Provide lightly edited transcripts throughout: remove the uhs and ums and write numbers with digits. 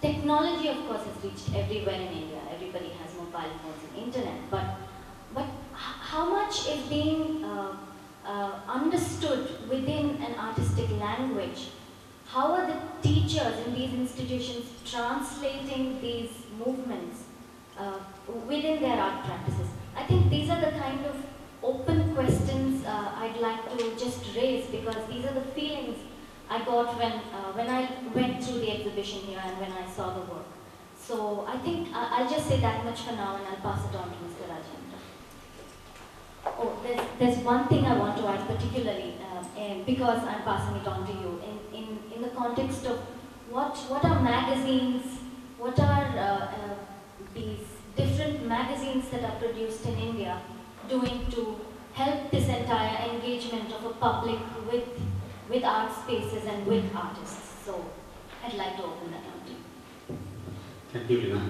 technology, of course, has reached everywhere in India. Everybody has mobile phones and internet. But how much is being understood within an artistic language? How are the teachers in these institutions translating these movements within their art practices? I think these are the kind of open questions I'd like to just raise, because these are the feelings I got when I went through the exhibition here and when I saw the work. So I think I'll just say that much for now, and I'll pass it on to Mr. Rajendra. Oh, there's one thing I want to add particularly, because I'm passing it on to you, in the context of what are magazines, what are these different magazines that are produced in India doing to help this entire engagement of a public with art spaces and with artists. So I'd like to open that up to you. Thank you, Lina.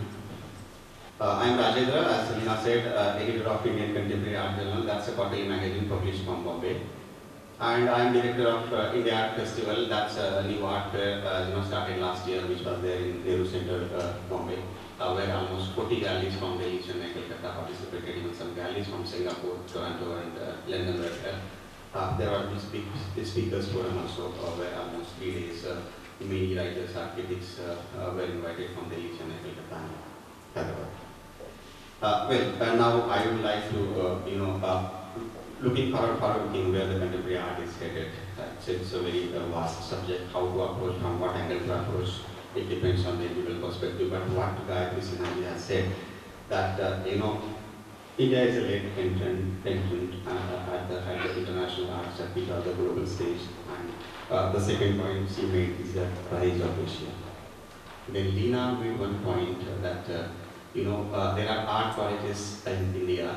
I'm Rajendra, as Lina said, editor of Indian Contemporary Art Journal. That's a quarterly magazine published from Bombay. And I'm director of India Art Festival. That's a new art fair started last year, which was there in Nehru Center, Bombay, where almost 40 galleries from Delhi, Chennai, Calcutta participated, even some galleries from Singapore, Toronto, and London were there. There are these big speakers forum also, where almost 3 days many writers, architects were invited from Delhi, Chennai, Calcutta, and Hyderabad. Now I would like to, looking forward-looking where the contemporary art is headed. It's a very vast subject, how to approach, from what angle to approach. It depends on the individual perspective. But what Gayatri Sinha has said, that India is a late entrant at the international art circuit or the global stage. And the second point she made is the rise of Asia. Then Lina made one point that there are art colleges in India.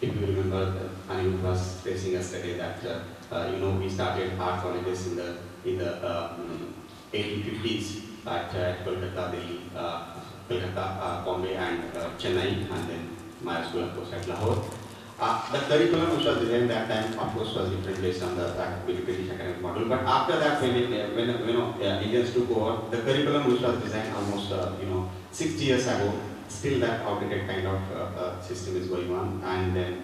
If you remember, Anirudh was facing yesterday that we started art colleges in the 1850s at Kolkata, Delhi, Kolkata, Bombay, and Chennai, and then my school, of course, at Lahore. The curriculum which was designed that time, of course, was different based on the British academic model. But after that, when Indians took over, the curriculum which was designed almost 60 years ago, still that outdated kind of system is going on. And then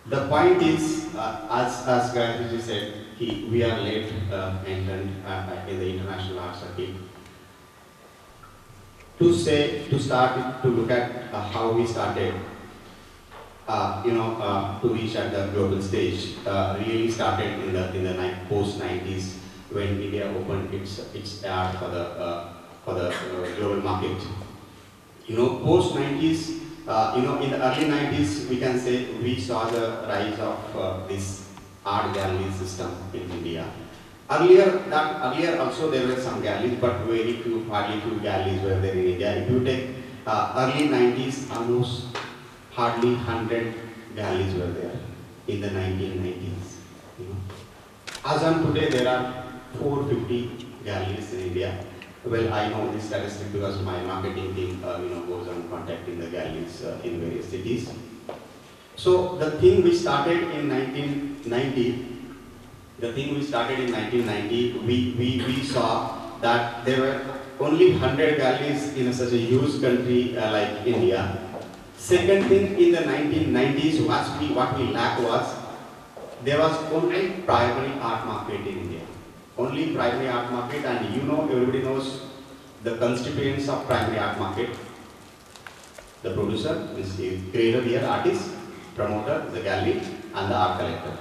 the point is, as Gayatri said, we are late entrant in the international art circuit. To start to look at how we started, to reach at the global stage, really started in the post-90s when India opened its art for the global market. Post-90s, in the early 90s, we can say we saw the rise of this art gallery system in India. Earlier also there were some galleries, but hardly few galleries were there in India. If you take early 90s, almost hardly 100 galleries were there in the 1990s. As on today, there are 450 galleries in India. Well, I know this statistic because my marketing team, goes on contacting the galleries in various cities. So the thing we started in 1990, we saw that there were only 100 galleries in such a huge country like India. Second thing, in the 1990s, what we lacked was, there was only primary art market in India. Only primary art market, and everybody knows the constituents of primary art market. The producer is the creator here, artist, promoter, the gallery, and the art collector.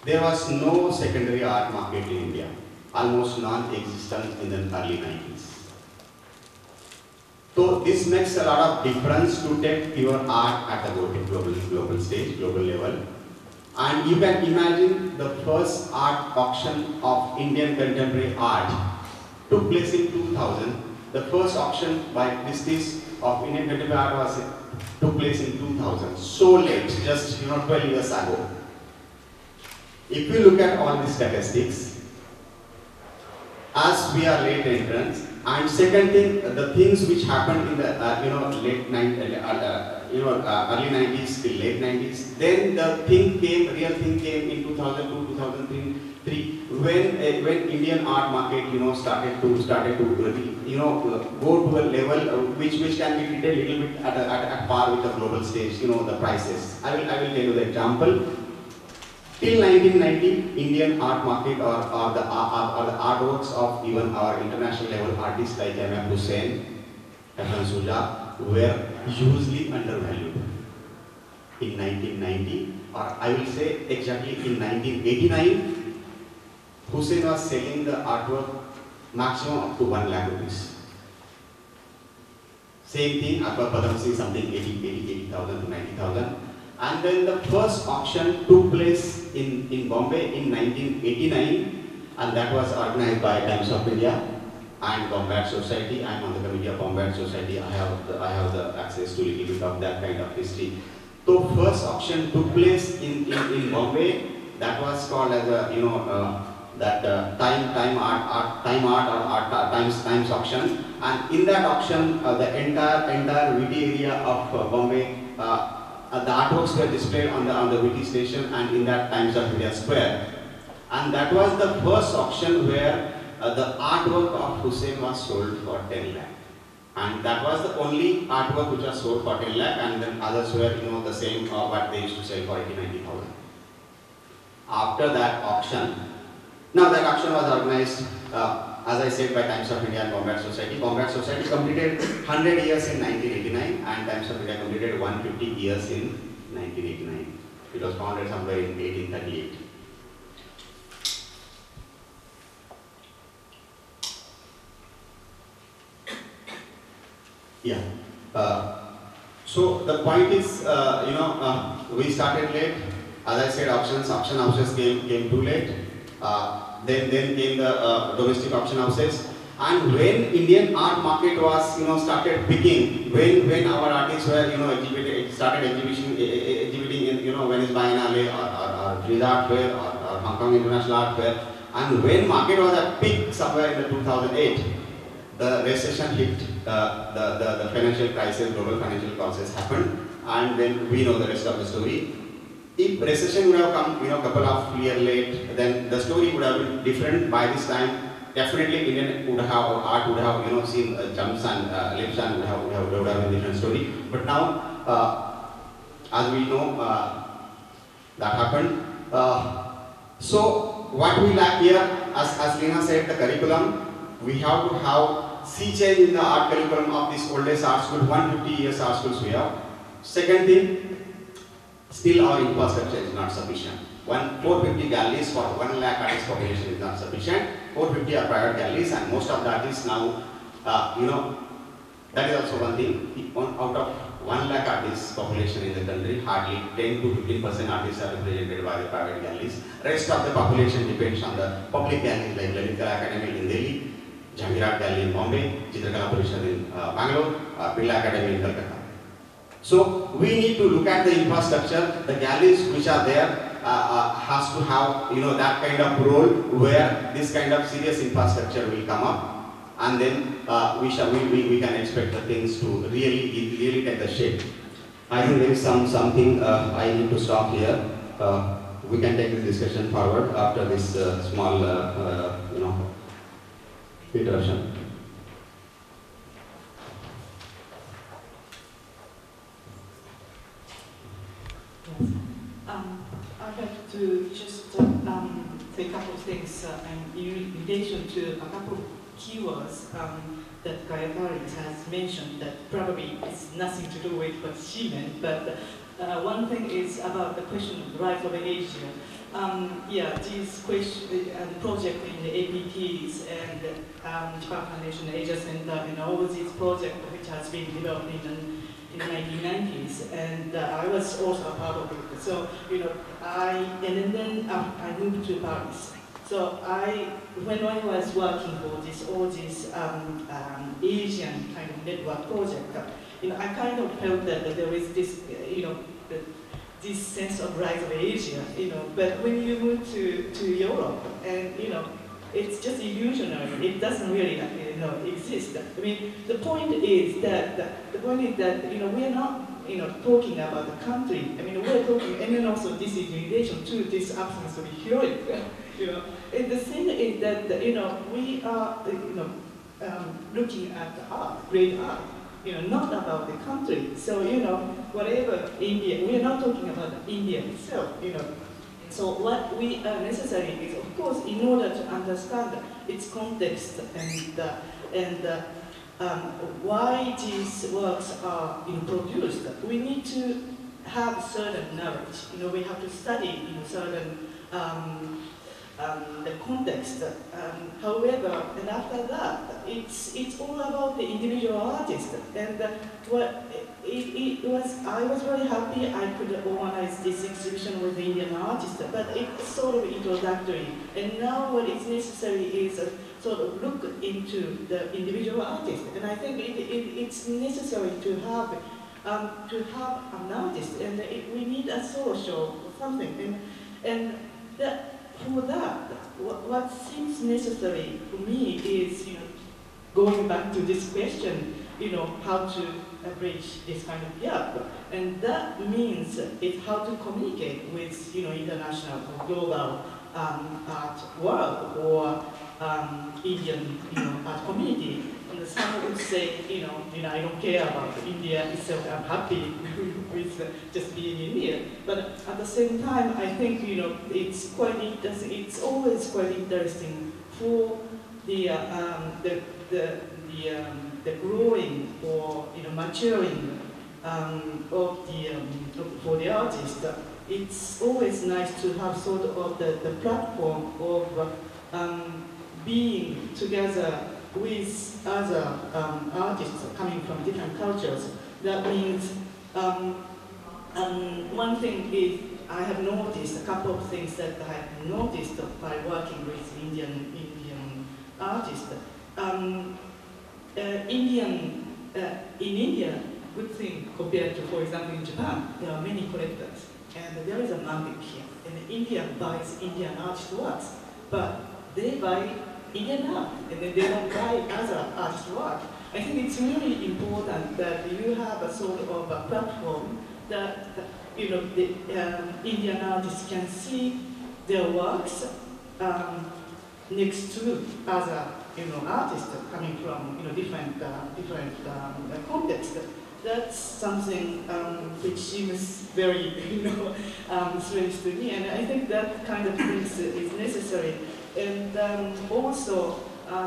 There was no secondary art market in India, almost non-existent in the early 90s. So this makes a lot of difference to take your art at the global stage, global level. And you can imagine the first art auction of Indian contemporary art took place in 2000. The first auction by Christie's of Indian contemporary art took place in 2000. So late, just 12 years ago. If you look at all the statistics, as we are late entrants, and second thing, the things which happened in the late early 90s till late 90s. Then the real thing came in 2002, 2003, when Indian art market, started to go to a level which can be treated a little bit at par with the global stage. The prices. I will tell you the example. Till 1990, Indian art market or the artworks of even our international level artists like M.F. Hussain, Hassan Suja were hugely undervalued. In 1990, or I will say exactly in 1989, Hussain was selling the artwork maximum up to 1 lakh rupees. Same thing, Akbar Padam Singh, something 80,000 to 90,000. And then the first auction took place in Bombay in 1989, and that was organized by Times of India and Bombay Art Society. I am on the committee of Bombay Art Society. I have the access to a little bit of that kind of history. So first auction took place in Bombay. That was called as a times auction. And in that auction, the entire Viti area of Bombay. The artworks were displayed on the Viti station and in that Times of India Square. And that was the first auction where the artwork of Hussain was sold for 10 lakh. And that was the only artwork which was sold for 10 lakh, and then others were the same what they used to sell for 80,000-90,000. After that auction, now that auction was organized as I said by Times of India and Bombay Art Society. Bombay Art Society completed 100 years in 1989 and Times of India completed 150 years in 1989. It was founded somewhere in 1838. Yeah. So the point is, we started late. As I said, auction houses came too late. Then came the domestic auction houses. And when Indian art market was, started picking, when our artists were, started exhibiting in, Venice Biennale or Frieze Art Fair or Hong Kong International Art Fair, and when market was at peak somewhere in the 2008, the recession hit, the financial crisis, global financial crisis happened, and then we know the rest of the story. If recession would have come, couple of years late, then the story would have been different. By this time, definitely Indian art would have, seen jumps and leaps and would have a different story. But now, as we know, that happened. So what we lack here, as Lina said, the curriculum. We have to have sea change in the art curriculum of this oldest art school, 150 years art schools we have. Second thing, still our infrastructure is not sufficient. 450 galleries for 1 lakh artist population is not sufficient. 450 are private galleries, and most of the artists now, that is also one thing. Out of 1 lakh artists population in the country, hardly 10 to 15% artists are represented by the private galleries. Rest of the population depends on the public galleries like Lalit Kala Academy in Delhi, Jahangir Art Gallery in Bombay, Chitrakala Parishad in Bangalore, Birla Academy in Calcutta. So we need to look at the infrastructure. The galleries which are there has to have that kind of role where this kind of serious infrastructure will come up, and then we can expect the things to really take the shape. I think there is something I need to stop here. We can take this discussion forward after this small interruption. I'd like to just say a couple of things in relation to a couple of keywords that Gayatari has mentioned that probably it's nothing to do with what she meant, but one thing is about the question of the right of Asia. This question and project in the APTs and Japan Foundation Asia Center and all these projects which has been developed in the 1990s, and I was also a part of it. So then I moved to Paris. So when I was working for all this Asian kind of network project, I kind of felt that there is this this sense of rise of Asia, but when you move to Europe, and it's just illusionary. It doesn't really exist. I mean, the point is that we are not talking about the country. I mean, we're talking, and then also this is in relation to this absence of heroic. And the thing is that we are looking at art, great art. Not about the country. So whatever India, we are not talking about India itself. So what we are necessary is, of course, in order to understand its context and why these works are produced, we need to have certain knowledge. We have to study certain the context. However, and after that, it's all about the individual artist. And I was very happy I could organize this exhibition with the Indian artist, but it's sort of introductory. And now what is necessary is sort of look into the individual artist. And I think it's necessary to have an artist, and we need a solo show or something. And for that, what seems necessary for me is, going back to this question, how to bridge this kind of gap. And that means it's how to communicate with, international or global art world or Indian, art community. And some would say, I don't care about India itself. I'm happy with just being in India. But at the same time, I think it's quite interesting. It's always quite interesting for the growing or maturing for the artist. It's always nice to have sort of the platform of being together with other artists coming from different cultures. That means one thing is I have noticed a couple of things that I have noticed by working with Indian artists. In India, good thing compared to, for example, in Japan, there are many collectors, and there is a market here. And India buys Indian artist works, but they buy Indian art, and then they don't buy other artist work. I think it's really important that you have a sort of a platform that the Indian artists can see their works next to other artists coming from different contexts. That's something which seems very strange to me, and I think that kind of thing is necessary. And also,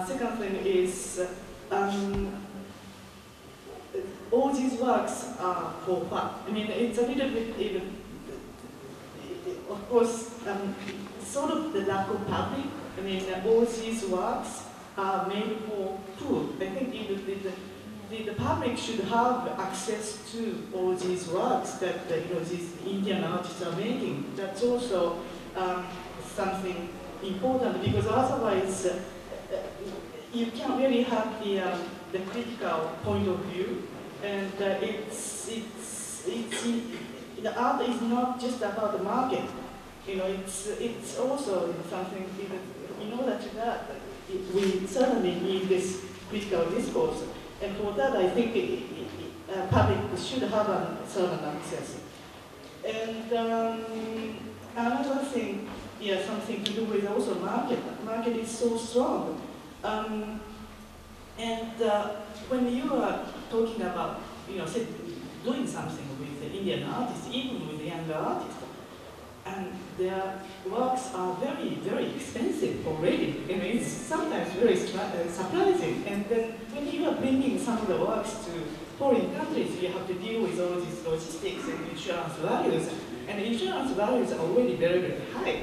second thing is all these works are for fun. I mean, it's a little bit of course, sort of the lack of public. I mean, all these works are made for food. I think the public should have access to all these works that these Indian artists are making. That's also something important, because otherwise you can't really have the critical point of view, and the art is not just about the market. It's also something. In order to that, we certainly need this critical discourse, and for that, I think public should have a certain access. And another thing, something to do with also market. Market is so strong, and when you are talking about, say, doing something with the Indian artists, even with the younger artists, and their works are very, very expensive already. It's sometimes very surprising. And then when you are bringing some of the works to foreign countries, you have to deal with all these logistics and insurance values. And insurance values are already very, very high.